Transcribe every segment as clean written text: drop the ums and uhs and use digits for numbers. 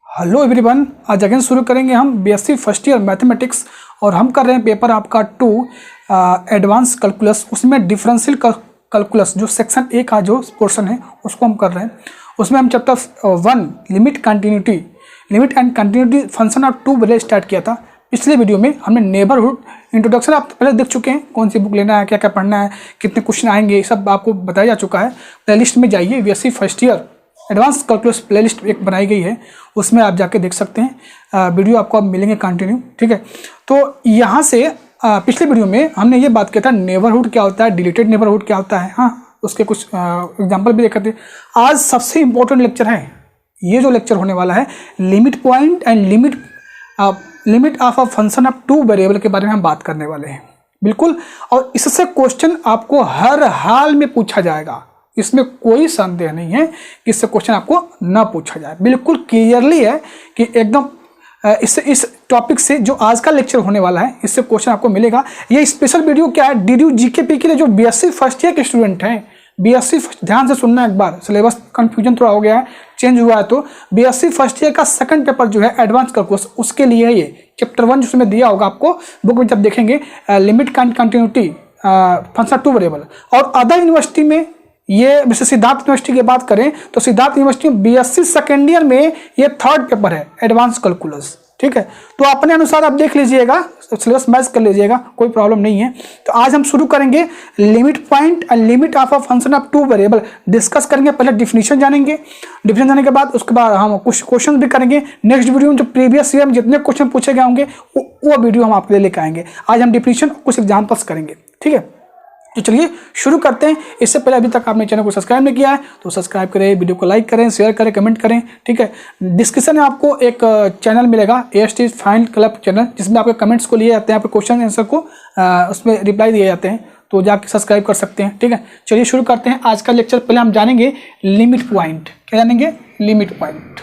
Hello everyone, आज again शुरू करेंगे हम बीएससी फर्स्ट ईयर मैथमेटिक्स और हम कर रहे हैं पेपर आपका 2 एडवांस कैलकुलस। उसमें डिफरेंशियल कैलकुलस जो सेक्शन ए का जो पोर्शन है उसको हम कर रहे हैं। उसमें हम chapter 1 limit and continuity function of two value start किया था। पिछले वीडियो में हमने नेबरहुड इंट्रोडक्शन आप पहले देख चुके हैं, कौन सी बुक लेना है, क्या क्या पढ़ना है, कितने क्वेश्चन आएंगे, सब आपको बताया जा चुका है। प्लेलिस्ट में जाइए, BSc first year advance calculus playlist एक बनाई गई है, उसमें आप जाके देख सकते हैं। वीडियो आपको अब मिलेंगे कंटिन्यू, ठीक है। तो यहाँ से पिछले वीडियो में हमने ये बात किया था नेबरहुड क्या होता है, डिलीटेड नेबरहुड क्या होता है, हाँ उसके कुछ एग्जांपल भी देखे थे। आज सबसे इम्पोर्टेंट लेक्चर है ये जो लेक्चर होने वाला है, limit point and limit of a function of two variable के बारे में हम बात करने वाले हैं, बिल्कुल। और इससे क्वेश्चन आपको हर हाल में पूछा जाएगा, इसमें कोई संदेह नहीं है कि इससे क्वेश्चन आपको ना पूछा जाए। बिल्कुल क्लियरली है कि एकदम इससे इस टॉपिक से जो आज का लेक्चर होने वाला है इससे क्वेश्चन आपको मिलेगा। ये स्पेशल वीडियो क्या है, डीडीयू जीकेपी के लिए जो बीएससी फर्स्ट ईयर के स्टूडेंट हैं। बीएससी ध्यान से सुनना एक बार, सिलेबस कंफ्यूजन थोड़ा हो गया है, चेंज हुआ है। तो बीएससी फर्स्ट ईयर का सेकंड पेपर जो है एडवांस कैलकुलस, उसके लिए है ये चैप्टर 1 जिसमें दिया होगा आपको बुक में, जब देखेंगे limit and continuity function two variable. और अदर यूनिवर्सिटी में ये जैसे सिद्धार्थ यूनिवर्सिटी की बात करें तो सिद्धार्थ यूनिवर्सिटी में बीएससी सेकेंड ईयर में ये थर्ड पेपर है एडवांस कैलकुलस, ठीक है। तो अपने अनुसार आप देख लीजिएगा, सिलेबस मैच कर लीजिएगा, कोई प्रॉब्लम नहीं है। तो आज हम शुरू करेंगे limit point and limit of a function of two variable discuss करेंगे। पहले डिफिनीशन जानेंगे, डिफिनीशन जाने के बाद उसके बाद हम कुछ क्वेश्चन भी करेंगे। नेक्स्ट वीडियो में जो प्रीवियस ईयर में जितने क्वेश्चन पूछे गए होंगे वो वीडियो हम आपके लिए लेकर आएंगे। आज हम डिफिनीशन कुछ एग्जाम्पल्स करेंगे, ठीक है। तो चलिए शुरू करते हैं। इससे पहले अभी तक आपने चैनल को सब्सक्राइब नहीं किया है तो सब्सक्राइब करें, वीडियो को लाइक करें, शेयर करें, कमेंट करें, ठीक है। डिस्क्रिप्शन में आपको एक चैनल मिलेगा AST फाइंड क्लब चैनल, जिसमें आपके कमेंट्स को लिए जाते हैं, आपके क्वेश्चन आंसर को उसमें रिप्लाई दिए जाते हैं, तो जाके सब्सक्राइब कर सकते हैं, ठीक है। चलिए शुरू करते हैं आज का लेक्चर। पहले हम जानेंगे लिमिट पॉइंट। क्या जानेंगे? Limit point.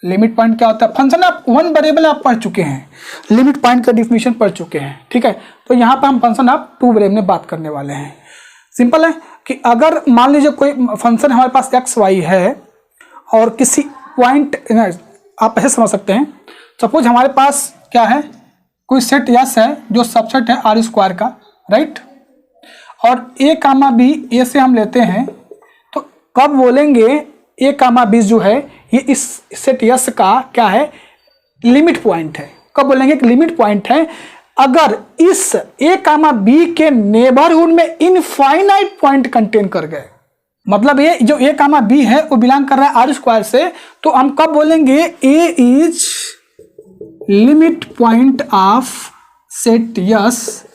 लिमिट पॉइंट क्या होता है? फंक्शन ऑफ वन वेरिएबल आप पढ़ चुके हैं, लिमिट पॉइंट का डिफिनीशन पढ़ चुके हैं, ठीक है। तो यहाँ पर हम फंक्शन ऑफ टू वेरिएबल में बात करने वाले हैं। सिंपल है कि अगर मान लीजिए कोई फंक्शन हमारे पास एक्स वाई है और किसी पॉइंट, आप ऐसे समझ सकते हैं, सपोज हमारे पास क्या है, कोई सेट यस है जो सबसेट है आर स्क्वायर का, राइट। और ए कामा बी, ए से हम लेते हैं, तो कब बोलेंगे ए कामा बी जो है ये इस सेट यस का क्या है, लिमिट पॉइंट है। कब बोलेंगे कि लिमिट पॉइंट है? अगर इस ए कामा बी के नेबरहुड में इनफाइनाइट पॉइंट कंटेन कर गए, मतलब ये जो ए कामा बी है वो बिलोंग कर रहा है आर स्क्वायर से, तो हम कब बोलेंगे a is limit point of set yes.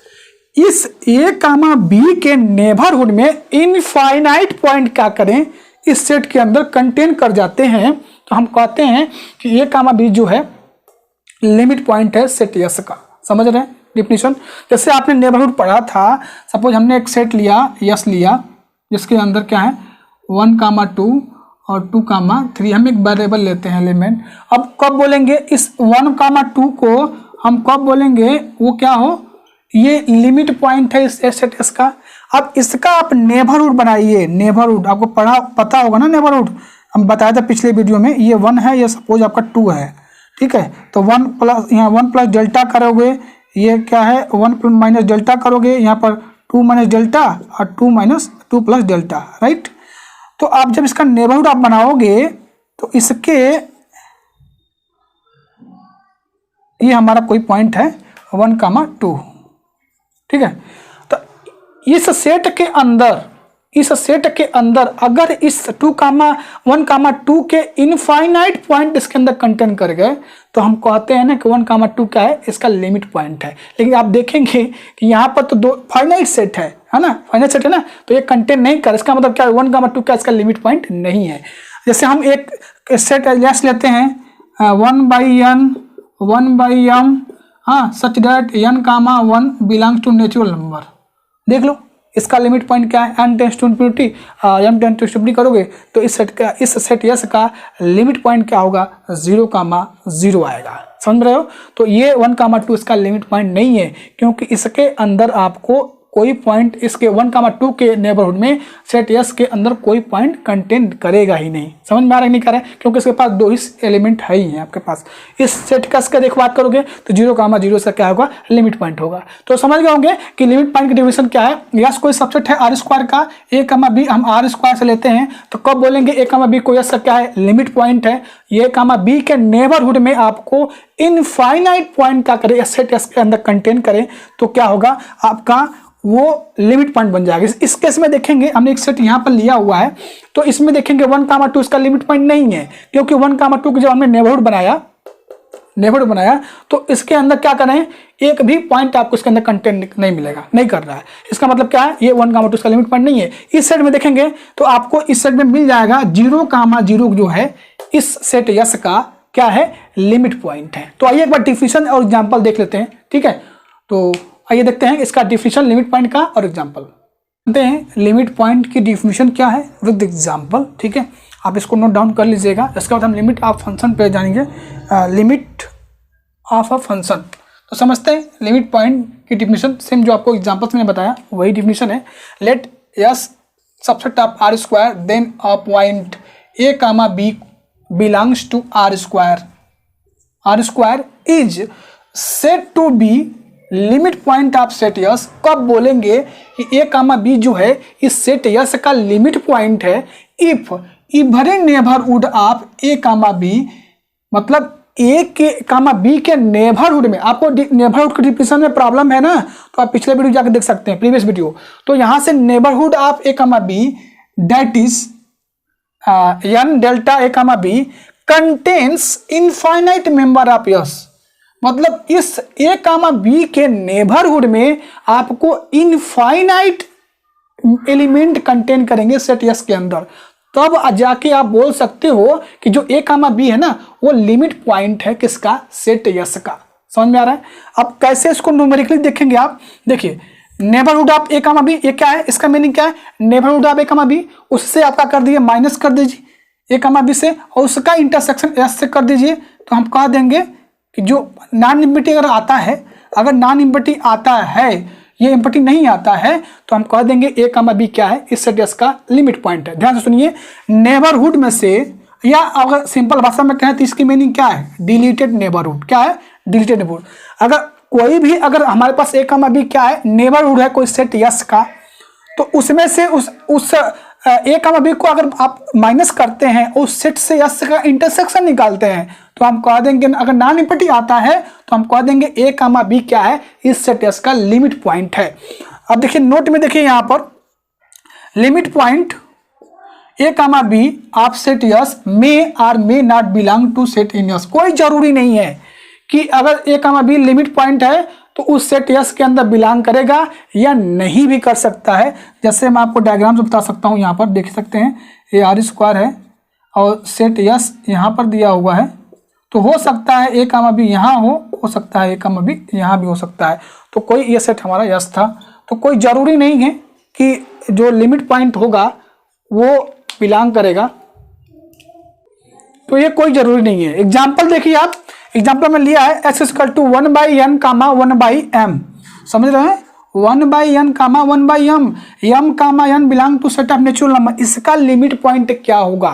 इस ए कामा बी के नेबरहुड में इनफाइनाइट पॉइंट क्या करें, इस सेट के अंदर कंटेन कर जाते हैं, तो हम कहते हैं कि ए कामा बी जो है लिमिट पॉइंट है सेट यस का। समझ रहे हैं डिफिनीशन? जैसे आपने नेबरहुड पढ़ा था, सपोज हमने एक सेट लिया यस लिया, जिसके अंदर क्या है 1,2 और 2,3, हम एक वेरिएबल लेते हैं एलिमेंट। अब कब बोलेंगे इस 1,2 को, हम कब बोलेंगे वो क्या हो, ये लिमिट पॉइंट है इस सेट यस का। अब इसका आप नेबरहुड बनाइए। नेबरहुड आपको पता होगा ना, नेबरहुड हम बताया था पिछले वीडियो में। ये 1 है, ये सपोज आपका 2 है, ठीक है। तो 1 प्लस, यहाँ 1 प्लस डेल्टा करोगे, ये क्या है 1 माइनस डेल्टा करोगे, यहाँ पर 2 माइनस डेल्टा और 2 प्लस डेल्टा, राइट। तो आप जब इसका नेबरहुड आप बनाओगे तो इसके, ये हमारा कोई पॉइंट है 1,2, ठीक है। तो इस सेट के अंदर अगर इस 1,2 के इनफाइनाइट पॉइंट इसके अंदर कंटेन कर गए तो हम कहते हैं ना कि 1,2 क्या है, इसका लिमिट पॉइंट है। लेकिन आप देखेंगे कि यहाँ पर तो 2 फाइनाइट सेट है ना, फाइनाइट सेट है ना, तो ये कंटेन नहीं कर, इसका मतलब क्या है 1,2 का इसका लिमिट पॉइंट नहीं है। जैसे हम एक सेट यस लेते हैं 1/m, हाँ, such that n,1 belongs to natural number. देख लो इसका लिमिट पॉइंट क्या है, n tends to infinity, m tends to infinity करोगे तो इस सेट यस का लिमिट पॉइंट क्या होगा, 0,0 आएगा। समझ रहे हो? तो ये 1,2 इसका लिमिट पॉइंट नहीं है, क्योंकि इसके अंदर आपको कोई पॉइंट इसके 1, 2 के नेबरहुड में सेट यस के अंदर कोई पॉइंट कंटेन करेगा ही नहीं। समझ में आ रहा है नहीं कर रहा है, क्योंकि इसके पास 2 ही एलिमेंट है ही हैं आपके पास। इस सेट का इसका देख बात करोगे तो 0, 0 से क्या होगा, लिमिट पॉइंट होगा। तो समझ गए होंगे कि लिमिट पॉइंट की डेफिनेशन क्या है। यस कोई सबसेट है आर स्क्वायर का, ए कमा बी हम आर स्क्वायर से लेते हैं, तो कब बोलेंगे ए कमा बी को यस का क्या है, लिमिट पॉइंट है। ए कमा बी के नेबरहुड में आपको इनफाइनाइट पॉइंट क्या करे, सेट यस के अंदर कंटेन करे, तो क्या होगा आपका वो लिमिट पॉइंट बन जाएगा। इस केस में देखेंगे हमने एक सेट यहाँ पर लिया हुआ है, तो इसमें देखेंगे 1, 2 इसका लिमिट पॉइंट नहीं है, क्योंकि 1, 2 की जब हमने नेबरहुड बनाया तो इसके अंदर क्या करें, एक भी पॉइंट आपको इसके अंदर कंटेंट नहीं मिलेगा, नहीं कर रहा है। इसका मतलब क्या है, ये 1, 2 इसका लिमिट पॉइंट नहीं है। इस सेट में देखेंगे तो आपको इस सेट में मिल जाएगा 0, 0 जो है इस सेट यस का क्या है, लिमिट पॉइंट है। तो आइए एक बार डिफिनेशन और एग्जाम्पल देख लेते हैं, ठीक है। तो आइए देखते हैं इसका डिफिनेशन लिमिट पॉइंट का और एग्जांपल। जानते हैं लिमिट पॉइंट की डिफिनेशन क्या है विद एग्जांपल, ठीक है। आप इसको नोट डाउन कर लीजिएगा। इसके बाद हम लिमिट ऑफ फंक्शन पे जाएंगे, लिमिट ऑफ अ फंक्शन। तो समझते हैं लिमिट पॉइंट की डिफिनेशन, सेम जो आपको एग्जांपल्स में बताया वही डिफिनेशन है। Let S subset of R square then a point A comma B belongs to R square. R square is said to be limit point of set S. कब बोलेंगे कि A comma B जो है इस set S का limit point है, if every neighbourhood of A comma B, मतलब A के कामा बी के नेबरहुड में। आपको नेबरहुड की डिफिनेशन में प्रॉब्लम है ना, तो आप पिछले वीडियो जाकर देख सकते हैं, प्रीवियस वीडियो। तो यहां से neighbourhood of A comma B that is N delta A comma B contains infinite member of S. मतलब इस ए कामा बी के नेबरहुड में आपको इनफाइनाइट एलिमेंट कंटेन करेंगे सेट यस के अंदर, तब जाके आप बोल सकते हो कि जो ए कामा बी है ना वो लिमिट पॉइंट है किसका, सेट यस का। समझ में आ रहा है। अब कैसे इसको न्यूमेरिकली देखेंगे आप, देखिए neighbourhood of A comma B, ये क्या है, इसका मीनिंग क्या है, neighbourhood of A comma B, उससे आपका कर दीजिए माइनस कर दीजिए ए कामा बी से, और उसका इंटरसेक्शन एस से कर दीजिए। तो हम कह देंगे कि जो नॉन इम्पिटी अगर आता है, अगर नॉन इम्पिटी आता है, ये इम्पिटी नहीं आता है, तो हम कह देंगे ए कामा बी क्या है, इस सेट यस का लिमिट पॉइंट है। ध्यान से सुनिए, नेबरहुड में से, या अगर सिंपल भाषा में कहें तो इसकी मीनिंग क्या है, डिलीटेड नेबरहुड। क्या है, डिलीटेड नेबरहुड। अगर कोई भी, अगर हमारे पास ए कामा बी क्या है, नेबरहुड है कोई सेट यस का, तो उसमें से उस ए कामा बी को अगर आप माइनस करते हैं, उस सेट से यस का इंटरसेक्शन निकालते हैं, तो हम कह देंगे, अगर नॉन इम्पिटी आता है तो हम कह देंगे ए कामा बी क्या है, इस सेट यस का लिमिट पॉइंट है। अब देखिए नोट में, देखिए यहां पर limit point A comma B of set S may or may not belong to set in S. कोई जरूरी नहीं है कि अगर A comma B limit point है तो उस सेट यस के अंदर बिलोंग करेगा या नहीं भी कर सकता है। जैसे मैं आपको डायग्राम से बता सकता हूं, यहाँ पर देख सकते हैं ये आर स्क्वायर है और सेट यस यहाँ पर दिया हुआ है, तो हो सकता है ए कामा बी यहाँ हो सकता है ए कामा बी यहाँ भी हो सकता है। तो कोई ये सेट हमारा यस था, तो कोई ज़रूरी नहीं है कि जो लिमिट पॉइंट होगा वो बिलोंग करेगा, तो ये कोई ज़रूरी नहीं है। एग्जाम्पल देखिए आप, एग्जाम्पल में लिया है x equal to 1/n comma 1/m। समझ रहे हैं, 1/n comma 1/m, m comma n belong to set of natural number. इसका लिमिट पॉइंट क्या होगा,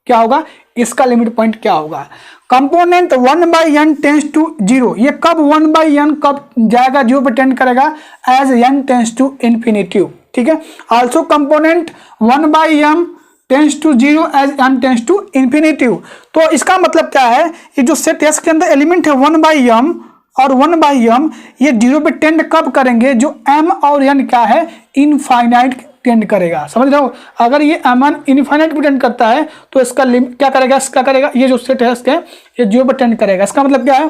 क्या होगा, इसका लिमिट पॉइंट क्या होगा। कंपोनेंट 1/n टेंस टू 0, ये कब 1/n कब जाएगा, 0 पे टेंड करेगा as n tends to infinity. ठीक है, also component 1/m tends to 0 as m tends to infinity. तो इसका मतलब क्या है, ये जो सेट एस के अंदर एलिमेंट है 1/m और 1/m, ये 0 पे टेंड कब करेंगे, जो m और n क्या है, इनफाइनाइट टेंड करेगा। समझ रहे हो, अगर ये m इनफाइनाइट पे टेंड करता है तो इसका लिमिट क्या करेगा, इसका करेगा, ये जो सेट है इसका ये 0 पे टेंड करेगा। इसका मतलब क्या है,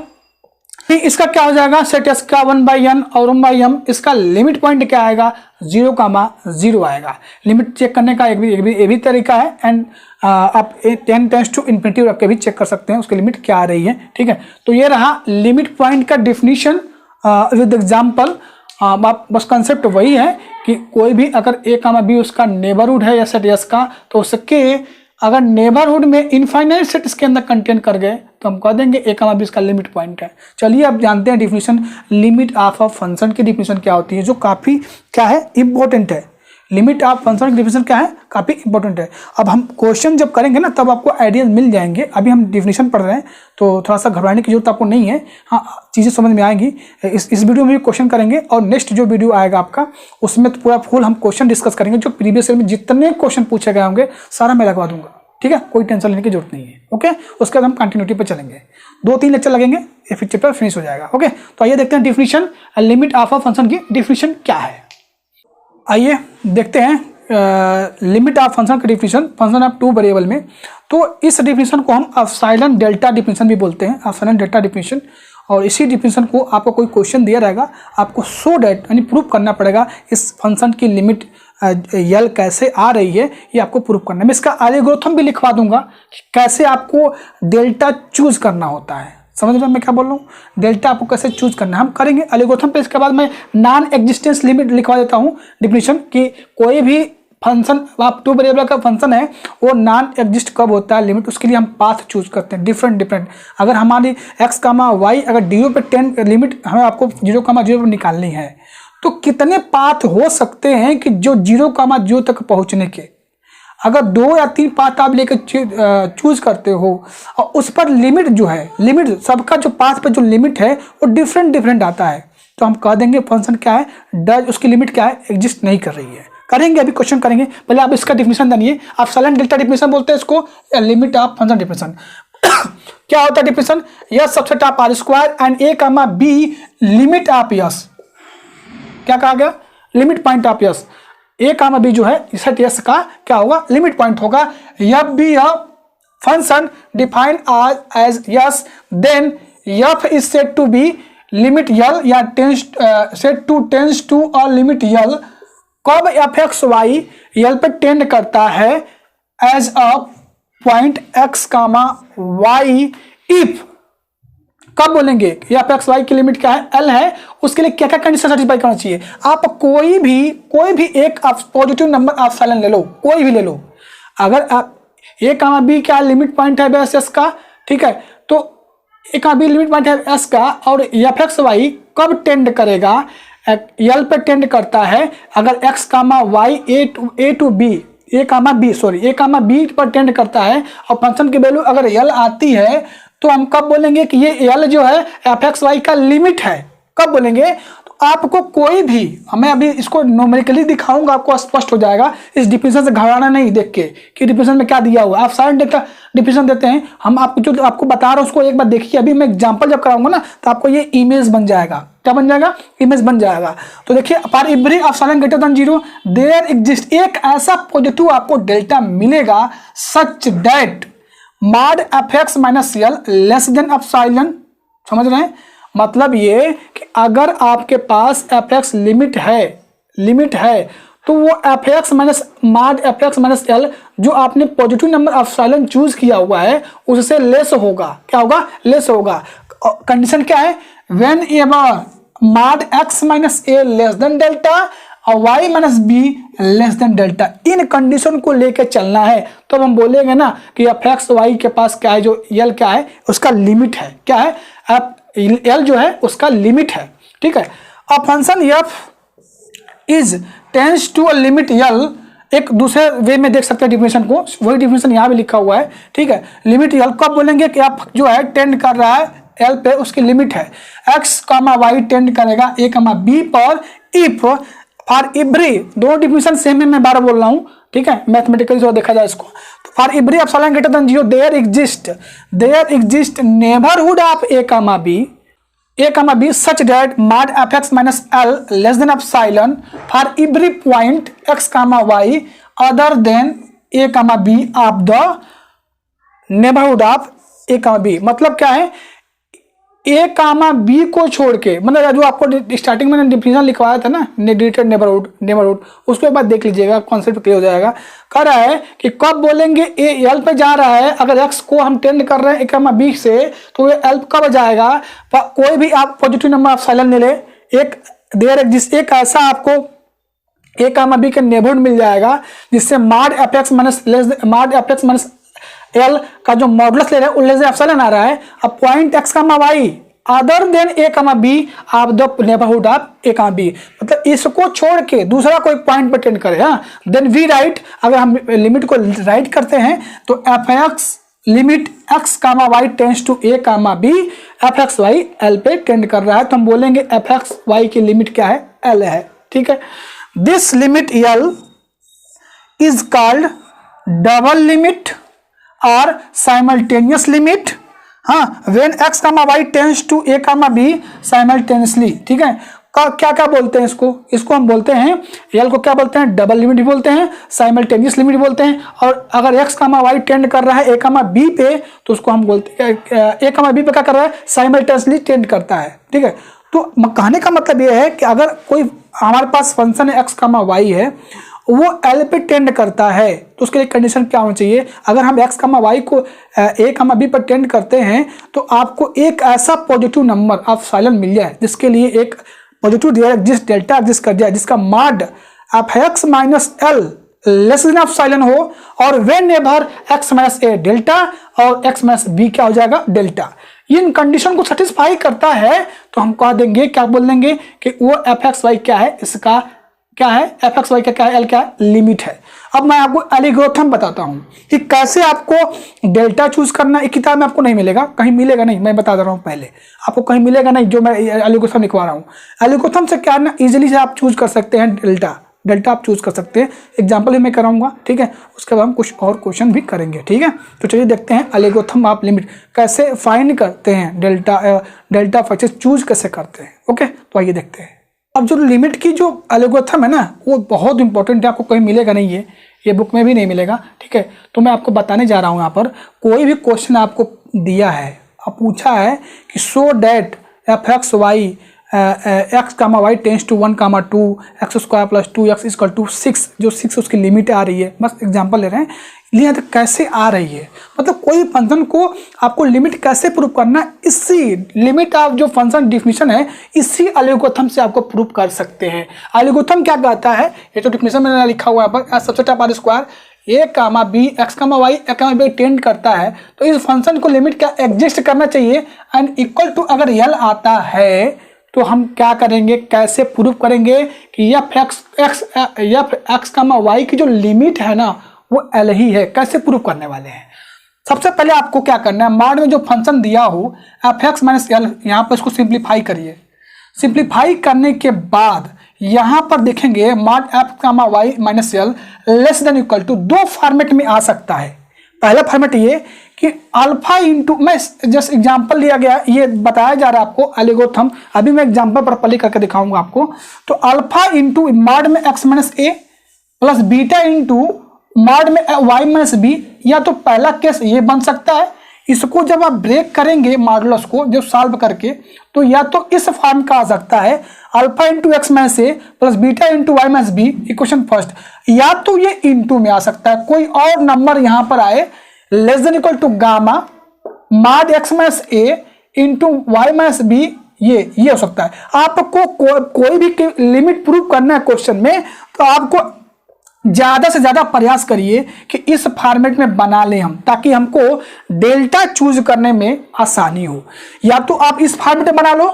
इसका क्या हो जाएगा, सेट एस का 1/n और 1/m, इसका लिमिट पॉइंट क्या आएगा, 0,0 आएगा। लिमिट चेक करने का एक भी तरीका है, एंड आप 10 टेंस टू इन्फिनिटी रख के भी चेक कर सकते हैं उसकी लिमिट क्या आ रही है। ठीक है, तो ये रहा लिमिट पॉइंट का डिफिनीशन विद एग्जाम्पल। आप बस कंसेप्ट वही है कि कोई भी अगर ए कामा बी उसका नेबरहुड है या सेट एस का, तो उसके अगर नेबरहुड में इनफाइनाइट सेट इसके अंदर कंटेन कर गए तो हम कह देंगे a कमा बी इसका लिमिट पॉइंट है। चलिए अब जानते हैं definition limit of a function की डिफिनीशन क्या होती है, जो काफ़ी क्या है इंपॉर्टेंट है। लिमिट ऑफ फंक्शन की डिफिनीशन क्या है, काफ़ी इंपॉर्टेंट है। अब हम क्वेश्चन जब करेंगे ना तब आपको आइडियाज मिल जाएंगे। अभी हम डिफिनीशन पढ़ रहे हैं तो थोड़ा सा घबराने की जरूरत आपको नहीं है। हाँ, चीज़ें समझ में आएंगी। इस वीडियो में भी क्वेश्चन करेंगे और नेक्स्ट जो वीडियो आएगा आपका उसमें तो पूरा फुल हम क्वेश्चन डिस्कस करेंगे। जो प्रीवियस ईयर में जितने क्वेश्चन पूछे गए होंगे सारा मैं लगवा दूंगा, ठीक है, कोई टेंशन लेने की जरूरत नहीं है। ओके, उसके बाद हम कंटिन्यूटी पे चलेंगे, 2-3 लेक्चर लगेंगे या फिर चैप्टर फिनिश हो जाएगा। ओके, तो आइए देखते हैं definition limit of a function की डिफिनीशन क्या है। आइए देखते हैं लिमिट ऑफ फंक्शन की डिफिनीशन फंक्शन ऑफ 2 वेरिएबल में। तो इस डिफिनीशन को हम एप्सिलॉन डेल्टा डिफिनीशन भी बोलते हैं, एप्सिलॉन डेल्टा डिफिनीशन। और इसी डिफिनीशन को आपको कोई क्वेश्चन दिया रहेगा, आपको सो डेट यानी प्रूव करना पड़ेगा इस फंक्शन की लिमिट यल कैसे आ रही है, ये आपको प्रूव करना है। मैं इसका एल्गोरिथम भी लिखवा दूंगा कि कैसे आपको डेल्टा चूज करना होता है। समझ रहे हैं मैं क्या बोल रहा हूँ, डेल्टा आपको कैसे चूज करना है हम करेंगे एल्गोरिथम पे। इसके बाद मैं नॉन एग्जिस्टेंस लिमिट लिखवा देता हूँ डिफिनीशन कि कोई भी फंक्शन आप 2 वेरिएबल का फंक्शन है वो नॉन एग्जिस्ट कब होता है लिमिट, उसके लिए हम पाथ चूज करते हैं डिफरेंट। अगर हमारी x कामा वाई अगर डी पे 10 लिमिट हमें आपको 0,0 पर निकालनी है तो कितने पाथ हो सकते हैं कि जो 0,0 तक पहुंचने के, अगर 2 या 3 पाथ आप लेकर चूज करते हो और उस पर लिमिट जो है, लिमिट सबका जो पाथ पर जो लिमिट है वो डिफरेंट आता है, तो हम कह देंगे फंक्शन क्या है, डज उसकी लिमिट क्या है, एग्जिस्ट नहीं कर रही है। करेंगे अभी क्वेश्चन करेंगे, पहले आप इसका डिफिनीशन जानिए। आप एप्सिलॉन डेल्टा डिफिनीशन बोलते हैं इसको, लिमिट ऑफ फंक्शन डिफिनीशन। क्या होता है definition, S subset of R square and A comma B limit of S, क्या कहा गया, limit point of S. A comma B जो है सेट यस का क्या होगा, लिमिट पॉइंट होगा। यह be a function defined as S then F is said to be limit L या said to tends to a limit L कब F X Y L पे टेंड करता है as a point X comma Y if, कब बोलेंगे F X Y की limit क्या है, एल है, उसके लिए क्या क्या कंडीशन सेटिस्फाई करना चाहिए। आप कोई भी एक पॉजिटिव नंबर एप्सिलॉन ले लो, कोई भी ले लो। अगर आप ए कामा बी क्या लिमिट पॉइंट है बेस एस का, ठीक है, तो A comma B limit point है एस का और एफ एक्स वाई कब टेंड करेगा, यल पे टेंड करता है अगर X comma Y A to B A comma B पर टेंड करता है और फंक्शन की वैल्यू अगर यल आती है तो हम कब बोलेंगे कि ये यल जो है एफ एक्स वाई का लिमिट है, कब बोलेंगे। तो आपको कोई भी, मैं अभी इसको न्यूमेरिकली दिखाऊंगा, आपको स्पष्ट हो जाएगा। इस डिफिनीशन से घबराना नहीं देख के कि डिफिनीशन में क्या दिया हुआ है। आप सारे डेटा डिफिनीशन देते हैं, हम आपको जो आपको बता रहा हूँ उसको एक बार देखिए। अभी मैं एग्जाम्पल जब कराऊंगा ना तो आपको ये इमेज बन जाएगा, क्या बन जाएगा, इमेज बन जाएगा। तो देखिए for every epsilon greater than 0 there exist, एक ऐसा पॉजिटिव आपको डेल्टा मिलेगा such that mod F X minus L less than epsilon. समझ रहे हैं, मतलब ये कि अगर आपके पास एफ एक्स लिमिट है तो वो F X minus mod F X minus L जो आपने पॉजिटिव नंबर एप्सिलॉन चूज किया हुआ है उससे लेस होगा। क्या होगा, लेस होगा। कंडीशन क्या है, whenever mod X minus A less than delta और Y minus B less than delta, इन कंडीशन को लेकर चलना है। तो हम बोलेंगे ना कि एफ एक्स वाई के पास क्या है, जो यल क्या है उसका लिमिट है, क्या है, एल जो है उसका लिमिट है, ठीक है। अब function F is tends to a limit L, एक दूसरे वे में देख सकते हैं डिफिनेशन को, वही डिफिनेशन यहाँ भी लिखा हुआ है, ठीक है। लिमिट यल कब बोलेंगे कि एफ जो है टेंड कर रहा है एल पे, उसकी लिमिट है। एक्स कामा वाई टेंड करेगा ए कामा बी पर इफ फॉर एवरी, दोनों डिफिनेशन सेम है, मैं 12 बोल रहा हूँ, ठीक है, मैथमेटिकली जो देखा जाए इसको। तो for every epsilon greater than 0 there exist neighbourhood of A comma B such that mod F X minus L less than epsilon for every point X comma Y other than A comma B of the neighbourhood of A comma B. मतलब क्या है, ए comma B को छोड़ के, मतलब जो आपको starting में डिफिनीशन लिखवाया था ना नेगेटिव नेबरहुड, उसको एक बार देख लीजिएगा, कॉन्सेप्ट क्लियर हो जाएगा। कह रहा है कि कब बोलेंगे ए एल पे जा रहा है, अगर एक्स को हम टेंड कर रहे हैं ए कामा बी से तो ये एल कब जाएगा, कोई भी आप पॉजिटिव नंबर एप्सिलॉन ले ले, एक देयर एग्जिस्ट, एक ऐसा आपको ए कामा बी का नेबरहुड मिल जाएगा जिससे mod F X minus L का जो मॉडुलस ले रहे हैं वो लेस देन एप्सिलॉन आ रहा है। अब point X comma Y other than A comma B of the neighbourhood of A comma B, मतलब इसको छोड़ के दूसरा कोई पॉइंट पर टेंड करे, हाँ, देन वी राइट, अगर हम लिमिट को राइट करते हैं तो F X limit X comma Y tends to A comma B, F X Y L पे टेंड कर रहा है, तो हम बोलेंगे एफ एक्स वाई की लिमिट क्या है, एल है, ठीक है। This limit L is called double limit और साइमल्टेनियस लिमिट, हाँ, when X comma Y tends to A comma B simultaneously, ठीक है। क्या क्या बोलते हैं इसको हम बोलते हैं, एल को क्या बोलते हैं, डबल लिमिट भी बोलते हैं, साइमल्टेनियस लिमिट भी बोलते हैं। और अगर एक्स कामा वाई टेंड कर रहा है ए कामा बी पे तो उसको हम बोलते हैं, ए कामा बी पे क्या कर रहा है, साइमल्टेनियसली टेंड करता है, ठीक है। तो कहने का मतलब ये है कि अगर कोई हमारे पास फंक्शन है एक्स कामा वाई है, वो एल पे टेंड करता है, तो उसके लिए कंडीशन क्या होनी चाहिए, अगर हम एक्स कामा वाई को ए कामा बी पर टेंड करते हैं तो आपको एक ऐसा पॉजिटिव नंबर ऑफ साइलन मिल जाए जिसके लिए एक positive real exist delta exist कर जाए, जिसका mod F X minus L less then of साइलन हो, और when ever X minus A delta और एक्स माइनस बी क्या हो जाएगा, डेल्टा। इन कंडीशन को सेटिस्फाई करता है तो हम कह देंगे, क्या बोल देंगे कि वो एफ एक्स वाई क्या है, इसका क्या है, एफ एक्स वाई का क्या है, एल क्या है, लिमिट है। अब मैं आपको एल्गोरिथम बताता हूं कि कैसे आपको डेल्टा चूज करना, एक किताब में आपको नहीं मिलेगा, कहीं मिलेगा नहीं, मैं बता दे रहा हूं पहले, आपको कहीं मिलेगा नहीं जो मैं एल्गोरिथम लिखवा रहा हूं। एल्गोरिथम से क्या ना, इजीली से आप चूज कर सकते हैं डेल्टा आप चूज कर सकते हैं। एग्जाम्पल भी मैं कराऊंगा, ठीक है, उसके बाद हम कुछ और क्वेश्चन भी करेंगे, ठीक है। तो चलिए देखते हैं एल्गोरिथम आप लिमिट कैसे फाइंड करते हैं, डेल्टा फंक्शन चूज कैसे करते हैं, ओके। तो आइए देखते हैं। अब जो लिमिट की जो एल्गोरिथम है ना, वो बहुत इंपॉर्टेंट है, आपको कहीं मिलेगा नहीं, ये बुक में भी नहीं मिलेगा, ठीक है। तो मैं आपको बताने जा रहा हूँ, यहाँ पर कोई भी क्वेश्चन आपको दिया है, अब पूछा है कि so that F X Y X comma Y tends to 1 comma 2 X square plus 2x equal to 6, जो 6 उसकी लिमिट आ रही है, बस एग्जांपल ले रहे हैं, यहाँ तक कैसे आ रही है, मतलब कोई फंक्शन को आपको लिमिट कैसे प्रूव करना, इसी लिमिट ऑफ जो फंक्शन डिफिनीशन है इसी एल्गोरिथम से आपको प्रूव कर सकते हैं। एल्गोरिथम क्या कहता है, ये तो डिफिनीशन में लिखा हुआ है पर सबसे top R square A comma B X comma Y A comma B tend करता है, तो इस फंक्शन को लिमिट क्या एग्जिस्ट करना चाहिए एंड इक्वल टू अगर एल आता है तो हम क्या करेंगे, कैसे प्रूव करेंगे कि एफ एक्स कामा वाई की जो लिमिट है ना वो एल ही है, कैसे प्रूव करने वाले हैं। सबसे पहले आपको क्या करना है, मॉड में जो फंक्शन दिया हो एफ एक्स माइनस एल, यहाँ पर इसको सिंप्लीफाई करिए। सिंप्लीफाई करने के बाद यहाँ पर देखेंगे mod F comma Y minus L less than equal to, दो फॉर्मेट में आ सकता है। पहला फॉर्मेट ये कि अल्फा इंटू, मैं जस्ट एग्जांपल लिया गया, ये बताया जा रहा है आपको एल्गोरिथम, अभी मैं एग्जांपल पर प्ले करके दिखाऊंगा आपको। तो अल्फा इंटू मॉड में x minus A plus beta into mod में वाई माइनस बी, या तो पहला केस ये बन सकता है, इसको जब आप ब्रेक करेंगे मॉडुलस को जब सॉल्व करके, तो या तो इस फॉर्म का आ सकता है alpha into X minus A plus beta into Y minus B equation first, या तो ये इंटू में आ सकता है, कोई और नंबर यहां पर आए less than equal to gamma mod X minus A into Y minus B, ये हो सकता है। आपको कोई भी लिमिट प्रूव करना है क्वेश्चन में, तो आपको ज्यादा से ज्यादा प्रयास करिए कि इस फॉर्मेट में बना लें हम, ताकि हमको डेल्टा चूज करने में आसानी हो। या तो आप इस फॉर्मेट में बना लो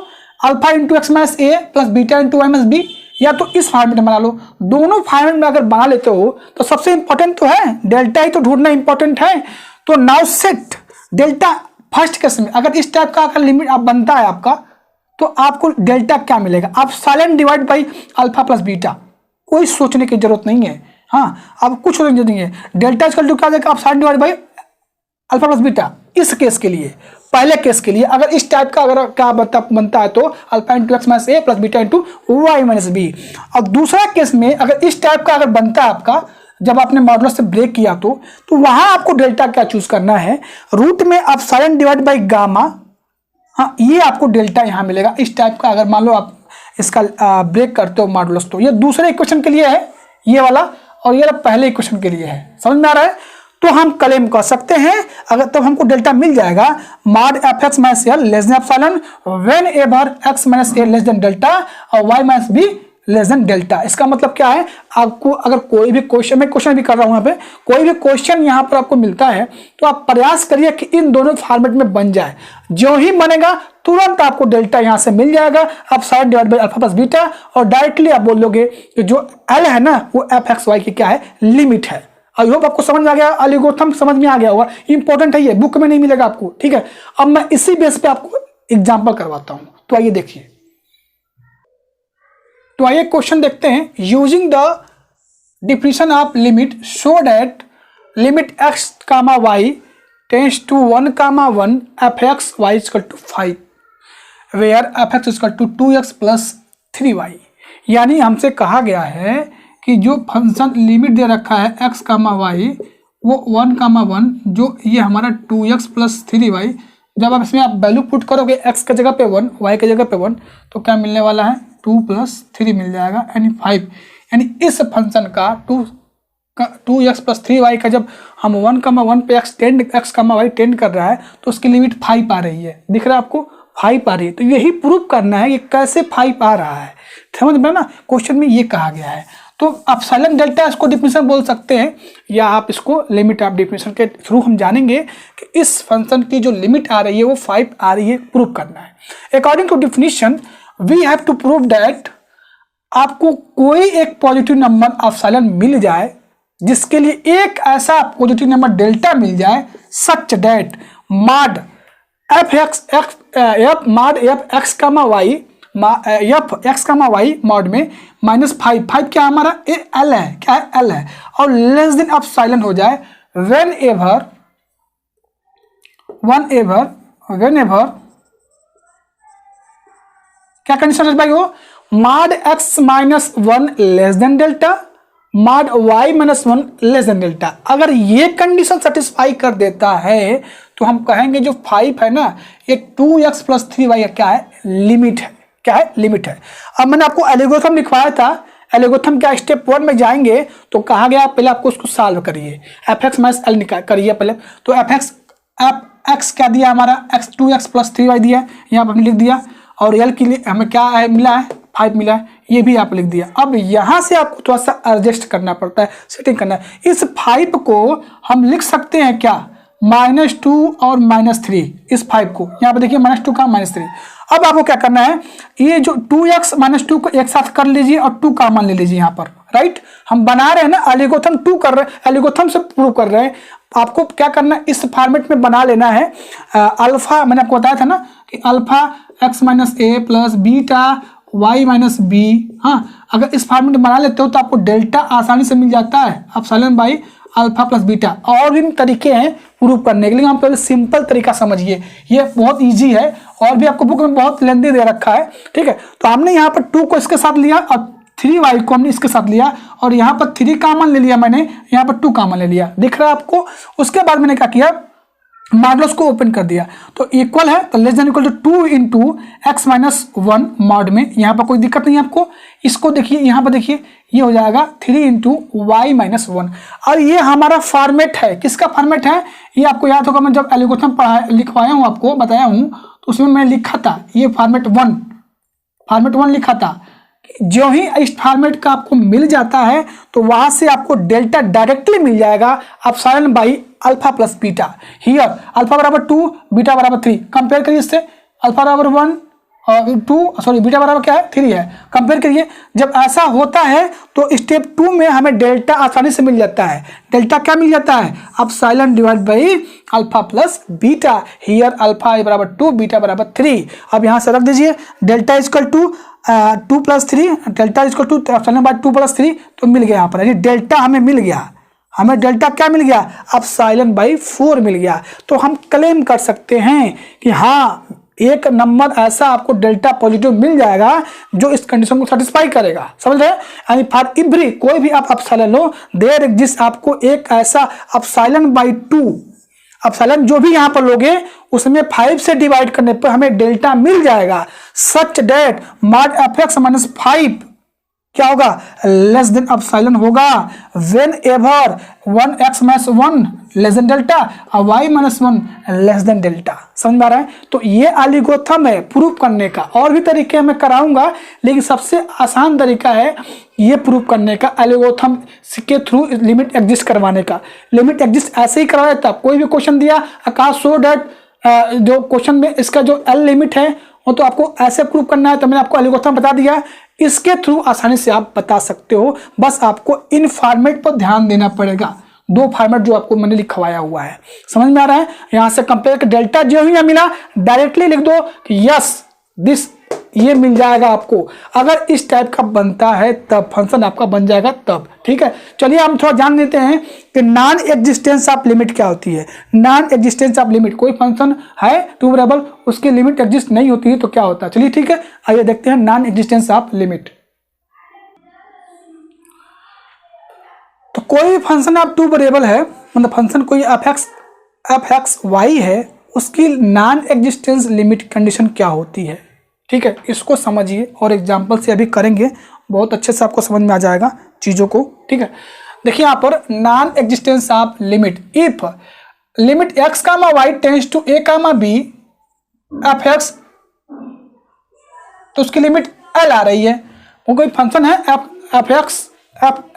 alpha into X minus A plus beta into Y minus B, या तो इस फॉर्मेट में बना लो। दोनों फॉर्मेट में अगर बना लेते हो तो सबसे इंपॉर्टेंट तो है डेल्टा ही तो ढूंढना इंपॉर्टेंट है। तो now set delta first case में अगर इस टाइप का अगर लिमिट आप बनता है आपका, तो आपको डेल्टा क्या मिलेगा, आप silent divide by alpha plus beta, कोई सोचने की जरूरत नहीं है, हाँ, अब कुछ सोचने की जरूरत नहीं है। डेल्टा इक्वल टू क्या देगा, आप silent divide by alpha plus beta, इस केस के लिए, पहले केस के लिए अगर इस टाइप का अगर क्या बनता है तो alpha into X minus A plus beta into Y minus B. और दूसरा केस में अगर इस टाइप का अगर बनता है आपका, जब आपने मॉडुलस से ब्रेक किया तो वहां आपको डेल्टा क्या चूज करना है, रूट में आप साइलेंट डिवाइड बाई गामा, हाँ, ये आपको डेल्टा यहां मिलेगा। इस टाइप का अगर मान लो आप इसका ब्रेक करते हो मॉडुलस, तो ये दूसरे इक्वेशन के लिए है ये वाला, और ये पहले इक्वेशन के लिए है, समझ में आ रहा है। तो हम क्लेम कर सकते हैं अगर तब हमको डेल्टा मिल जाएगा mod F X minus L less than epsilon whenever X minus A less than delta और Y minus B less than delta. इसका मतलब क्या है, आपको अगर कोई भी क्वेश्चन, मैं क्वेश्चन भी कर रहा हूं यहाँ पे, कोई भी क्वेश्चन यहाँ पर आपको मिलता है तो आप प्रयास करिए कि इन दोनों फॉर्मेट में बन जाए। जो ही बनेगा तुरंत आपको डेल्टा यहाँ से मिल जाएगा, आप side divide by alpha plus beta, और डायरेक्टली आप बोल लोगे कि जो एल है ना वो एफ एक्स वाई की क्या है, लिमिट है। आई होप आपको समझ में आ गया, एल्गोरिथम समझ में आ गया होगा। इंपॉर्टेंट है ये, बुक में नहीं मिलेगा आपको, ठीक है। अब मैं इसी बेस पे आपको एग्जाम्पल करवाता हूं, तो आइए देखिए। तो आइए क्वेश्चन देखते हैं। Using the definition of limit show that limit X comma Y tends to 1 comma 1 F X Y equal to 5 where F X equal to 2x plus 3y। यानी हमसे कहा गया है कि जो फंक्शन लिमिट दे रखा है x कामा वाई वो 1 कामा 1, जो ये हमारा 2x प्लस 3y, जब आप इसमें आप वैल्यू पुट करोगे x के जगह पे 1, y के जगह पे 1, तो क्या मिलने वाला है 2 प्लस 3 मिल जाएगा, यानी 5। यानी इस फंक्शन का 2x प्लस 3y का जब हम 1 कामा 1 पे x कामा वाई टेंड कर रहा है तो उसकी लिमिट 5 आ रही है। दिख रहा है आपको, 5 आ रही है। तो यही प्रूव करना है कि कैसे 5 आ रहा है, समझ में ना, क्वेश्चन में ये कहा गया है। तो आप साइलेंट डेल्टा इसको डिफिनेशन बोल सकते हैं, या आप इसको लिमिट ऑफ डिफिनेशन के थ्रू हम जानेंगे कि इस फंक्शन की जो लिमिट आ रही है वो 5 आ रही है, प्रूव करना है। According to definition we have to prove that, आपको कोई एक पॉजिटिव नंबर ऑफ साइलेंट मिल जाए जिसके लिए एक ऐसा पॉजिटिव नंबर डेल्टा मिल जाए such that mod F X comma Y, F X comma Y mod में -5 क्या हमारा एल है, क्या है एल है, और लेस देन ऑफ साइलेंट हो जाए वेन एवर क्या कंडीशन भाई हो, mod X minus 1 less than delta, mod Y minus 1 less than delta. अगर ये कंडीशन सेटिस्फाई कर देता है तो हम कहेंगे जो 5 है ना ये 2x प्लस 3y क्या है, लिमिट है, क्या है, लिमिट है। अब मैंने आपको एल्गोरिथम लिखवाया था, एल्गोरिथम क्या स्टेप 1 में जाएंगे तो कहा गया पहले आपको उसको सॉल्व करिए, एफ एक्स माइनस एल निकाल करिए पहले। तो एफ एक्स क्या दिया हमारा, एक्स 2x प्लस 3y दिया, यहाँ पर हमने लिख दिया, और एल के लिए हमें क्या है मिला है 5 मिला है, ये भी आप लिख दिया। अब यहाँ से आपको थोड़ा सा एडजस्ट करना पड़ता है, सेटिंग करना है। इस 5 को हम लिख सकते हैं क्या, -2 और -3, इस 5 को यहाँ पे देखिए -2 का -3। अब आपको क्या करना है, ये जो 2x -2 को एक साथ कर लीजिए और 2 कॉमन ले लीजिए यहाँ पर, राइट। हम बना रहे हैं ना एल्गोरिथम 2 कर रहे हैं, एल्गोरिथम से प्रूव कर रहे हैं। आपको क्या करना है, इस फॉर्मेट में बना लेना है। अल्फा मैंने आपको बताया था ना कि alpha x minus A plus beta y minus B. हाँ, अगर इस फॉर्मेट में बना लेते हो तो आपको डेल्टा आसानी से मिल जाता है, आप silent by alpha plus beta. और भी तरीके हैं प्रूव करने के लिए, हम पहले सिंपल तरीका समझिए, ये बहुत इजी है, और भी आपको बुक में बहुत लेंथी दे रखा है, ठीक है। तो हमने यहाँ पर 2 को इसके साथ लिया और 3y को हमने इसके साथ लिया, और यहाँ पर 3 कॉमन ले लिया मैंने, यहाँ पर 2 कॉमन ले लिया, दिख रहा है आपको। उसके बाद मैंने क्या किया, मॉडुलस को ओपन कर दिया, तो इक्वल है तो less than equal to 2 into X minus 1 mod में, यहाँ पर कोई दिक्कत नहीं है आपको। इसको देखिए, यहाँ पर देखिए ये हो जाएगा 3 इंटू वाई माइनस 1। और ये हमारा फॉर्मेट है, किसका फॉर्मेट है, ये आपको याद होगा, मैं जब एल्गोरिथम लिखवाया हूँ आपको बताया हूँ तो उसमें मैं लिखा था ये फॉर्मेट 1 लिखा था। जो ही इस फॉर्मेट का आपको मिल जाता है तो वहां से आपको डेल्टा डायरेक्टली मिल जाएगा epsilon by alpha plus beta. Here alpha बराबर 2, बीटा बराबर 3, कंपेयर करिए इससे, अल्फा बराबर 1 और 2 सॉरी बीटा बराबर क्या है 3 है, कंपेयर करिए। जब ऐसा होता है तो स्टेप 2 में हमें डेल्टा आसानी से मिल जाता है। डेल्टा क्या मिल जाता है, epsilon divide by alpha plus beta. Here alpha बराबर 2, बीटा बराबर 3। अब यहाँ से रख दीजिए delta equal to 2 plus 3, delta equal to epsilon by 2 plus 3, तो मिल गया यहाँ पर, यानी डेल्टा हमें मिल गया। हमें डेल्टा क्या मिल गया, एप्सिलॉन बाई 4 मिल गया। तो हम क्लेम कर सकते हैं कि हाँ एक नंबर ऐसा आपको डेल्टा पॉजिटिव मिल जाएगा जो इस कंडीशन को सेटिस्फाई करेगा, समझ रहे हैं। यानी फॉर एवरी कोई भी आप एप्सिलॉन लो, देयर एग्जिस्ट आपको एक ऐसा एप्सिलॉन बाई 2, एप्सिलॉन जो भी यहाँ पर लोगे उसमें 5 से डिवाइड करने पर हमें डेल्टा मिल जाएगा, such that mod F X minus 5 क्या होगा, लेस देन एप्सिलॉन होगा when ever 1x minus 1 less than delta और y minus 1 less than delta. समझ में आ रहा है? तो ये एल्गोरिथम है प्रूव करने का, और भी तरीके मैं कराऊंगा, लेकिन सबसे आसान तरीका है ये प्रूव करने का, एल्गोरिथम के थ्रू लिमिट एग्जिस्ट करवाने का। लिमिट एग्जिस्ट ऐसे ही करवाया था, कोई भी क्वेश्चन दिया आकाश सो डैट जो क्वेश्चन में इसका जो एल लिमिट है वो तो आपको ऐसे प्रूव करना है, तो मैंने आपको एल्गोरिथम बता दिया, इसके थ्रू आसानी से आप बता सकते हो। बस आपको इन फॉर्मेट पर ध्यान देना पड़ेगा, दो फॉर्मेट जो आपको मैंने लिखवाया हुआ है। समझ में आ रहा है? यहां से कंपेयर डेल्टा जो ही मिला डायरेक्टली लिख दो कि यस दिस, ये मिल जाएगा आपको। अगर इस टाइप का बनता है तब फंक्शन आपका बन जाएगा तब। ठीक है, चलिए हम थोड़ा जान लेते हैं कि नॉन एग्जिस्टेंस ऑफ लिमिट क्या होती है। नॉन एग्जिस्टेंस ऑफ लिमिट, कोई फंक्शन है टू वेरिएबल, उसकी लिमिट एग्जिस्ट नहीं होती है तो क्या होता है। चलिए ठीक है, आइए देखते हैं नॉन एग्जिस्टेंस ऑफ लिमिट। तो कोई फंक्शन आप टू वेरिएबल है, मतलब फंक्शन कोई एफ एक्स वाई है, उसकी नॉन एग्जिस्टेंस लिमिट कंडीशन क्या होती है। ठीक है, इसको समझिए और एग्जांपल से अभी करेंगे, बहुत अच्छे से आपको समझ में आ जाएगा चीज़ों को। ठीक है, देखिए यहाँ पर non existence of limit, if limit X comma Y tends to A comma B F X, तो उसकी लिमिट एल आ रही है। वो कोई फंक्शन है एफ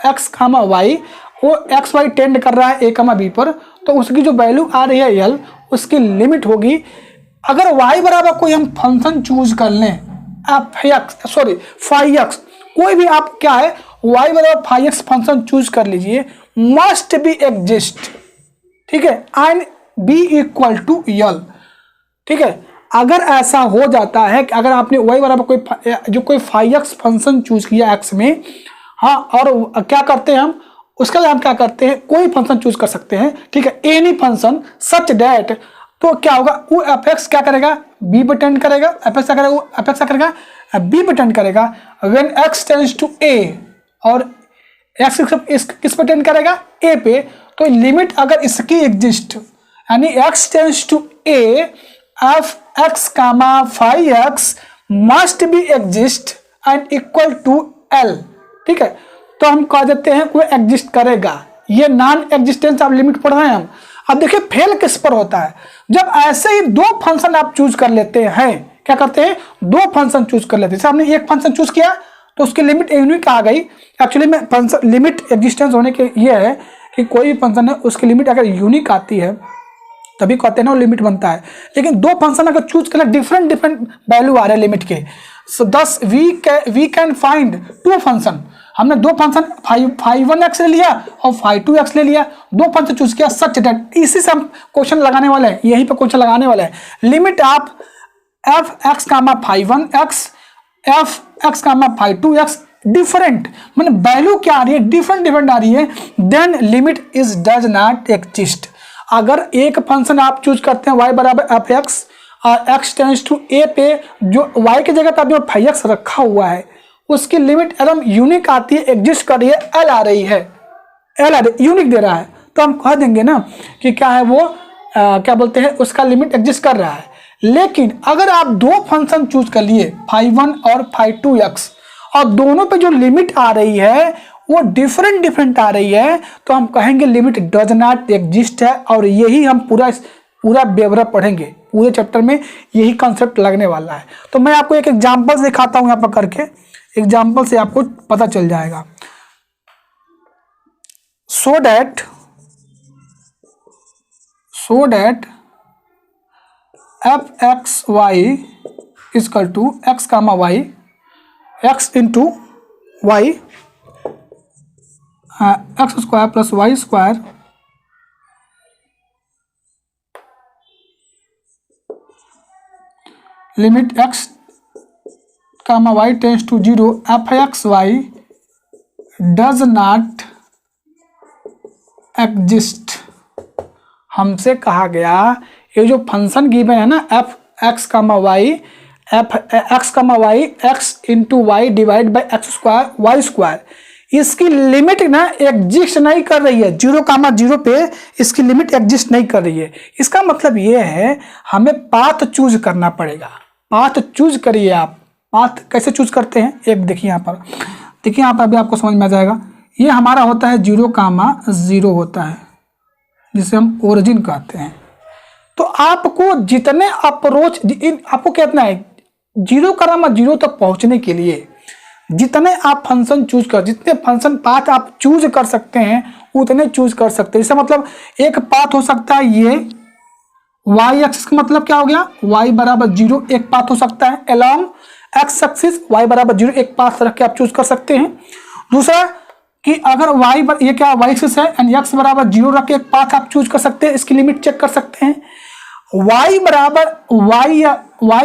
एक्स कामा वाई, वो एक्स वाई टेंड कर रहा है ए कामा बी पर, तो उसकी जो वैल्यू आ रही है एल, उसकी लिमिट होगी, अगर y बराबर कोई हम फंक्शन चूज कर लें फाइव एक्स, कोई भी आप क्या है y बराबर फाइव एक्स फंक्शन चूज कर लीजिए, मस्ट बी एग्जिस्ट। ठीक है, एंड बी इक्वल टू यल। ठीक है, अगर ऐसा हो जाता है कि अगर आपने y बराबर कोई फाइव एक्स फंक्शन चूज किया x में, हाँ, और क्या करते हैं हम, उसके लिए हम क्या करते हैं, कोई फंक्शन चूज कर सकते हैं। ठीक है, एनी फंक्शन सच डैट, तो क्या होगा, वो एफ एक्स क्या करेगा, बी पे टेंड करेगा, एफ एक्स क्या करेगा, वो एफ एक्स क्या करेगा, बी पे टेंड करेगा। व्हेन एक्स टेंड्स टू ए, और एक्स किस पे टेंड करेगा, ए पे, तो लिमिट अगर इसकी एग्जिस्ट, यानी X tends to A F X comma five X must be exist and equal to L. ठीक है, तो हम कह देते हैं वो एग्जिस्ट करेगा। ये नॉन एग्जिस्टेंस ऑफ लिमिट पढ़ रहे हैं हम। अब देखिए फेल किस पर होता है, जब ऐसे ही दो फंक्शन आप चूज कर लेते हैं, क्या करते हैं, दो फंक्शन चूज कर लेते हैं। जैसे आपने एक फंक्शन चूज किया तो उसकी लिमिट यूनिक आ गई। एक्चुअली में फंक्शन लिमिट एग्जिस्टेंस होने के ये है कि कोई भी फंक्शन है उसकी लिमिट अगर यूनिक आती है तभी कहते हैं ना वो लिमिट बनता है। लेकिन दो फंक्शन अगर चूज कर डिफरेंट वैल्यू आ रहे हैं लिमिट के, so thus we can find two function. हमने दो फंक्शन फाइव वन एक्स ले लिया और फाइव टू एक्स ले लिया, दो फंक्शन चूज किया सच डेट। इसी से हम क्वेश्चन लगाने वाले हैं, यहीं पे क्वेश्चन लगाने वाले हैं। लिमिट आप F X comma five one X, F X comma five two X, different मतलब वैल्यू क्या आ रही है, डिफरेंट आ रही है, then limit is does not exist. अगर एक फंक्शन आप चूज करते हैं y बराबर एफ एक्स और x टेंड्स टू ए पे, जो y की जगह पर आपने फाइव एक्स रखा हुआ है, उसकी लिमिट एकदम यूनिक आती है, एग्जिस्ट कर रही है, एल आ रही है, एल आ रही यूनिक दे रहा है, तो हम कह देंगे ना कि क्या है वो क्या बोलते हैं, उसका लिमिट एग्जिस्ट कर रहा है। लेकिन अगर आप दो फंक्शन चूज कर लिए फाइव वन और फाइव टू एक्स, और दोनों पे जो लिमिट आ रही है वो डिफरेंट आ रही है, तो हम कहेंगे लिमिट डज नॉट एग्जिस्ट है। और यही हम पूरा ब्यौरा पढ़ेंगे, पूरे चैप्टर में यही कॉन्सेप्ट लगने वाला है। तो मैं आपको एक एग्जांपल दिखाता हूं यहाँ पर करके, एग्जाम्पल से आपको पता चल जाएगा। So that F X Y is equal to X comma Y, X into Y X square plus Y square limit X comma Y tends to zero, F X Y does not exist. हमसे कहा गया ये जो function given है ना F X comma Y, F X comma Y X into Y divide by X square Y square, इसकी limit ना exist नहीं कर रही है, जीरो कामा जीरो पे इसकी लिमिट एग्जिस्ट नहीं कर रही है। इसका मतलब ये है हमें पाथ चूज करना पड़ेगा। पाथ चूज करिए आप, पाथ कैसे चूज करते हैं एक देखिए यहाँ पर, देखिए यहाँ पर अभी आपको समझ में आ जाएगा। ये हमारा होता है 0,0 होता है, जिसे हम ओरिजिन कहते हैं। तो आपको जितने अप्रोच आपको कितना है 0,0 तक पहुंचने के लिए जितने आप फंक्शन चूज कर, जितने फंक्शन पाथ आप चूज कर सकते हैं उतने चूज कर सकते हैं। इसका मतलब एक पाथ हो सकता है ये y एक्सिस का मतलब क्या हो गया, y बराबर 0 एक पाथ हो सकता है, अलोंग x एक्सिस y बराबर 0 एक पाथ रख के आप चूज कर सकते हैं। दूसरा कि अगर ये क्या y एक्सिस है एंड x बराबर 0 रख के एक पाथ आप चूज कर सकते हैं, इसकी लिमिट चेक कर सकते हैं। y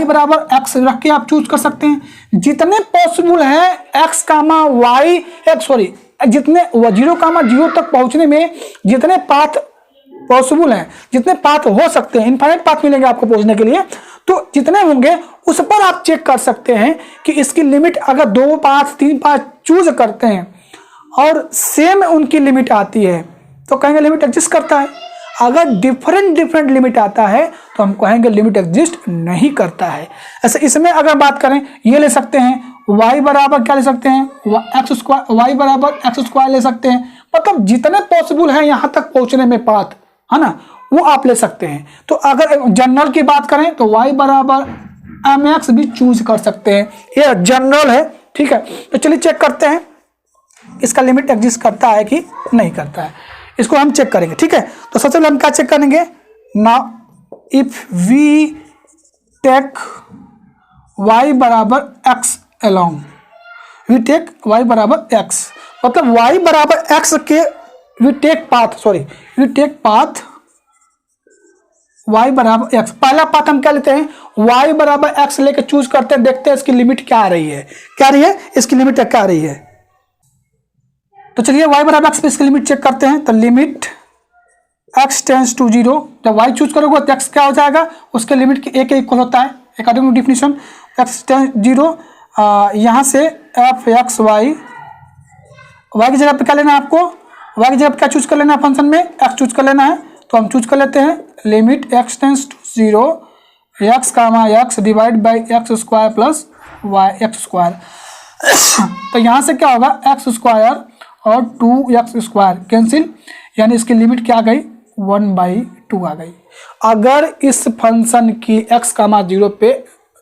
बराबर x रख के आप चूज कर सकते हैं। जितने पॉसिबल है x कामा y सॉरी जितने 0,0 तक पहुंचने में जितने पाथ पॉसिबल हैं, जितने पाथ हो सकते हैं, इनफाइनाइट पाथ मिलेंगे आपको पहुंचने के लिए, तो जितने होंगे उस पर आप चेक कर सकते हैं कि इसकी लिमिट अगर 2 पाथ 3 पाथ चूज करते हैं और सेम उनकी लिमिट आती है तो कहेंगे लिमिट एग्जिस्ट करता है। अगर डिफरेंट लिमिट आता है तो हम कहेंगे लिमिट एग्जिस्ट नहीं करता है। ऐसे इसमें अगर बात करें ये ले सकते हैं y बराबर क्या ले सकते हैं y बराबर x² ले सकते हैं। मतलब जितने पॉसिबल है यहाँ तक पहुँचने में पाथ, है ना, वो आप ले सकते हैं। तो अगर जनरल की बात करें तो y बराबर mx भी चूज कर सकते हैं, ये जनरल है। ठीक है, तो चलिए चेक करते हैं इसका लिमिट एग्जिस्ट करता है कि नहीं करता है, इसको हम चेक करेंगे। ठीक है, तो सबसे पहले हम क्या चेक करेंगे, now if we take y बराबर x along, we take y बराबर x, मतलब y बराबर x के वी टेक पाथ y बराबर x। पहला पाथ हम क्या लेते हैं, y बराबर x लेके चूज करते हैं, देखते हैं इसकी लिमिट क्या आ रही है, इसकी लिमिट क्या आ रही है। तो चलिए y बराबर x पे इसकी लिमिट चेक करते हैं। तो लिमिट x टेंड्स टू 0, जब y चूज करोगे तो x क्या हो जाएगा, उसके लिमिट के a के इक्वल होता है according to definition. x tends 0, यहाँ से f x y की जगह पे क्या लेना है आपको, y की जगह पे क्या चूज कर लेना है, फंक्शन में x चूज कर लेना है। तो हम चूज कर लेते हैं limit x tends to 0 x comma x divide by x² plus y x²। तो यहाँ से क्या होगा x² और 2x² कैंसिल, यानी इसकी लिमिट क्या आ गई 1/2 आ गई। अगर इस फंक्शन की x, 0 पे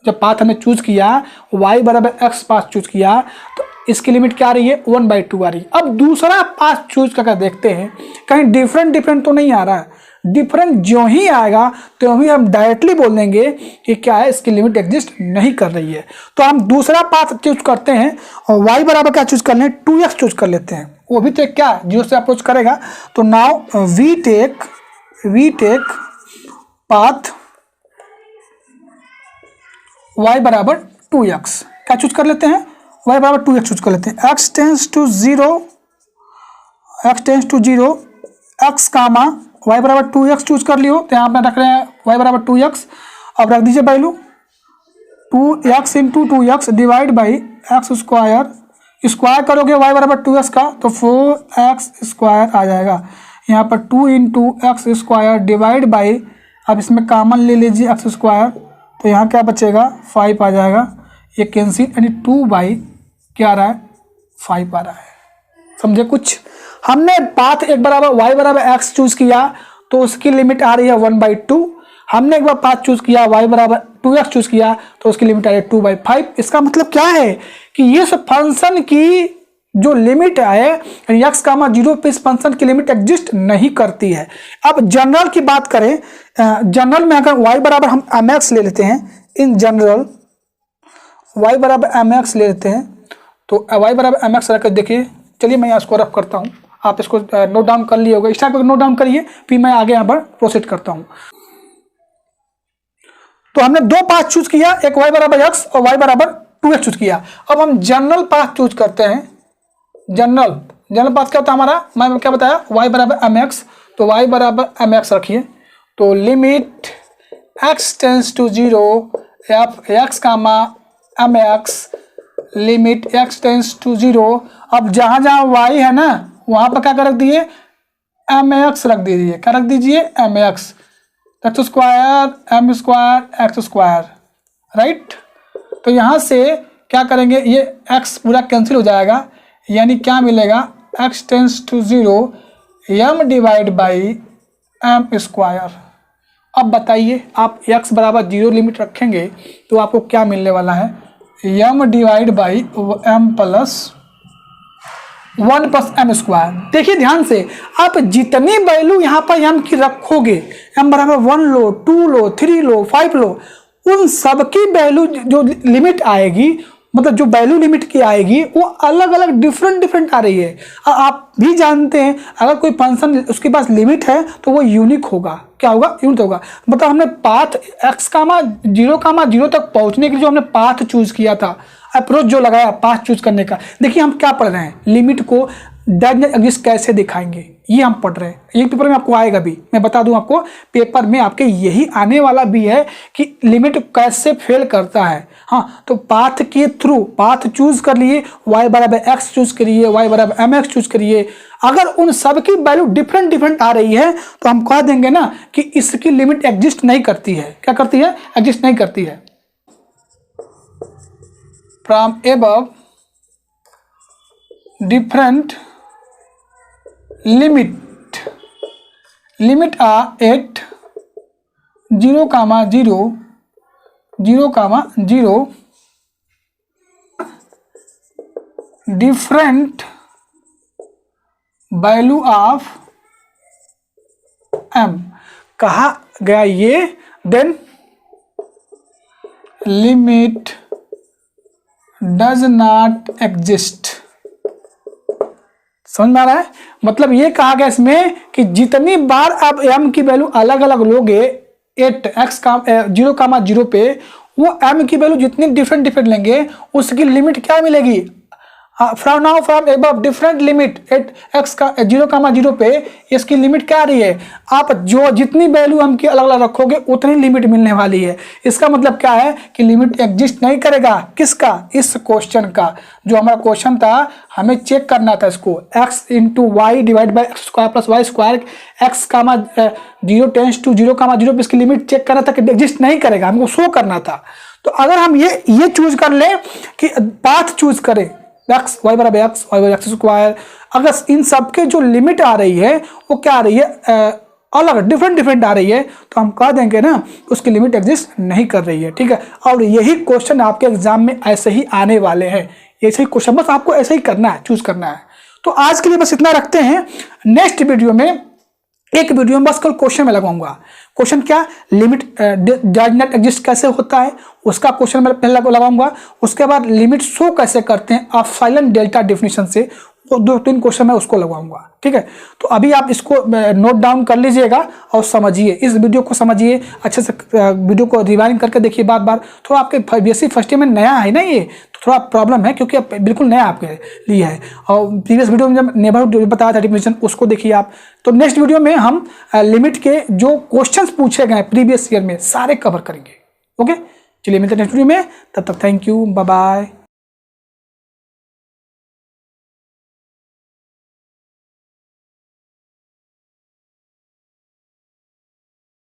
जब पाथ हमने चूज किया, y बराबर x पाथ चूज किया, तो इसकी लिमिट क्या आ रही है 1/2 आ रही है। अब दूसरा पाथ चूज करके देखते हैं कहीं डिफरेंट तो नहीं आ रहा है। डिफरेंट जो ही आएगा तो भी हम डायरेक्टली बोल देंगे कि क्या है, इसकी लिमिट एग्जिस्ट नहीं कर रही है। तो हम दूसरा पाथ चूज करते हैं और y बराबर क्या चूज कर लें, 2x चूज कर लेते हैं, वो भी तो क्या 0 से अप्रोच करेगा। तो now we take path y बराबर 2x, क्या चूज कर लेते हैं, y बराबर 2x चूज कर लेते हैं। x tends to 0 x comma y बराबर 2x चूज कर लियो, तो यहाँ पे रख रहे हैं y बराबर 2x। अब रख दीजिए value 2x into 2x divide by x², square करोगे y बराबर 2x का तो 4x² आ जाएगा। यहाँ पर 2 इंटू x² डिवाइड बाई, अब इसमें कॉमन ले लीजिए x², तो यहाँ क्या बचेगा 5 आ जाएगा, ये कैंसिल, यानी 2 क्या आ रहा है 5 आ रहा है। समझे कुछ, हमने पाथ एक बराबर y बराबर x चूज किया तो उसकी लिमिट आ रही है 1/2। हमने एक बार पाथ चूज किया y बराबर 2x चूज किया तो उसकी लिमिट आ रही है 2/5। इसका मतलब क्या है कि ये फंक्शन की जो लिमिट है x, 0 पे इस फंक्शन की लिमिट एग्जिस्ट नहीं करती है। अब जनरल की बात करें, जनरल में अगर y बराबर हम mx ले लेते हैं, इन जनरल y बराबर mx ले लेते हैं, तो y बराबर mx रख कर देखिए। चलिए मैं इसको रफ करता हूँ, आप इसको नोट डाउन कर लिए होगा, इस टाइप नोट डाउन करिए, फिर मैं आगे यहाँ पर प्रोसीड करता हूँ। तो हमने 2 पाथ चूज किया, एक y बराबर x और y बराबर 2x चूज किया। अब हम जनरल पाथ चूज करते हैं। जनरल पाथ क्या होता है हमारा, मैं क्या बताया, y बराबर mx, तो y बराबर mx रखिए। तो limit x tends to 0 f x comma mx, limit x tends to 0। अब जहाँ जहाँ y है ना वहाँ पर क्या रख दिए mx रख दीजिए, क्या रख दीजिए mx, x² m² x², right. तो यहाँ से क्या करेंगे, ये x पूरा कैंसिल हो जाएगा, यानी क्या मिलेगा, x tends to 0 m divide by M square. अब बताइए आप x बराबर 0 लिमिट रखेंगे तो आपको क्या मिलने वाला है, m divide by m plus 1 plus M square. देखिए ध्यान से, आप जितनी वैल्यू यहाँ पर m की रखोगे, m बराबर 1 लो, 2 लो, 3 लो, 5 लो, उन सब की वैल्यू जो लिमिट आएगी, मतलब जो वैल्यू लिमिट की आएगी वो अलग अलग डिफरेंट आ रही है। आप भी जानते हैं अगर कोई फंक्शन उसके पास लिमिट है तो वो यूनिक होगा। क्या होगा, यूनिक होगा। मतलब हमने पाथ x कामा 0 तक पहुंचने के लिए जो हमने पाथ चूज किया था, अप्रोच जो लगाया पाथ चूज करने का, देखिए हम क्या पढ़ रहे हैं, लिमिट को डज नॉट एग्जिस्ट कैसे दिखाएंगे, ये हम पढ़ रहे हैं। ये पेपर में आपको आएगा भी, मैं बता दूं आपको, पेपर में आपके यही आने वाला भी है कि लिमिट कैसे फेल करता है। हाँ, तो पाथ के थ्रू पाथ चूज कर लिए, y बराबर x चूज करिए, y बराबर mx चूज करिए। अगर उन सब की वैल्यू डिफरेंट आ रही है तो हम कह देंगे ना कि इसकी लिमिट एग्जिस्ट नहीं करती है। क्या करती है, एग्जिस्ट नहीं करती है। From above different limit are at 0, 0 different value of m कहा गया ये, then limit does not exist. समझ में आ रहा है, मतलब ये कहा गया इसमें कि जितनी बार आप m की वैल्यू अलग अलग लोगे, एट x 0, पे वो m की वैल्यू जितनी डिफरेंट लेंगे उसकी लिमिट क्या मिलेगी, from above different limit at x 0, पे इसकी लिमिट क्या आ रही है, आप जो जितनी वैल्यू m की अलग अलग रखोगे उतनी लिमिट मिलने वाली है। इसका मतलब क्या है कि लिमिट एग्जिस्ट नहीं करेगा। किसका, इस क्वेश्चन का। जो हमारा क्वेश्चन था हमें चेक करना था इसको, x into Y divide by X square plus Y square, x 0 tends to 0, 0 पे इसकी लिमिट चेक करना था कि एग्जिस्ट नहीं करेगा, हमको शो करना था। तो अगर हम ये चूज कर ले कि पाथ चूज करें, x y बराबर x, y बराबर एक्स स्क्वायर, अगर इन सब के जो लिमिट आ रही है वो क्या आ रही है, अलग डिफरेंट आ रही है, तो हम कह देंगे ना उसकी लिमिट एग्जिस्ट नहीं कर रही है। ठीक है, और यही क्वेश्चन आपके एग्जाम में ऐसे ही आने वाले हैं। ऐसे ही क्वेश्चन बस आपको ऐसे ही करना है, चूज करना है। तो आज के लिए बस इतना रखते हैं। नेक्स्ट वीडियो में, एक वीडियो में बस कल क्वेश्चन में लगाऊंगा। क्वेश्चन क्या, लिमिट डज नॉट एग्जिस्ट कैसे होता है उसका क्वेश्चन मैं पहले लगाऊंगा। उसके बाद लिमिट शो कैसे करते हैं एप्सिलॉन डेल्टा डेफिनेशन से, वो 2-3 क्वेश्चन मैं उसको लगवाऊंगा। ठीक है, तो अभी आप इसको नोट डाउन कर लीजिएगा और समझिए, इस वीडियो को समझिए अच्छे से, वीडियो को रिवाइंड करके देखिए बार। थोड़ा आपके बीएससी फर्स्ट ईयर में नया है ना ये, तो थोड़ा प्रॉब्लम है क्योंकि बिल्कुल नया आपके लिए है। और प्रीवियस वीडियो में जब नेबरहुड बताया था डिफिनेशन, उसको देखिए आप। तो नेक्स्ट वीडियो में हम लिमिट के जो क्वेश्चन पूछे गए प्रीवियस ईयर में सारे कवर करेंगे। ओके, चलिए मिलते हैं नेक्स्ट वीडियो में, तब तक थैंक यू, बाय बाय।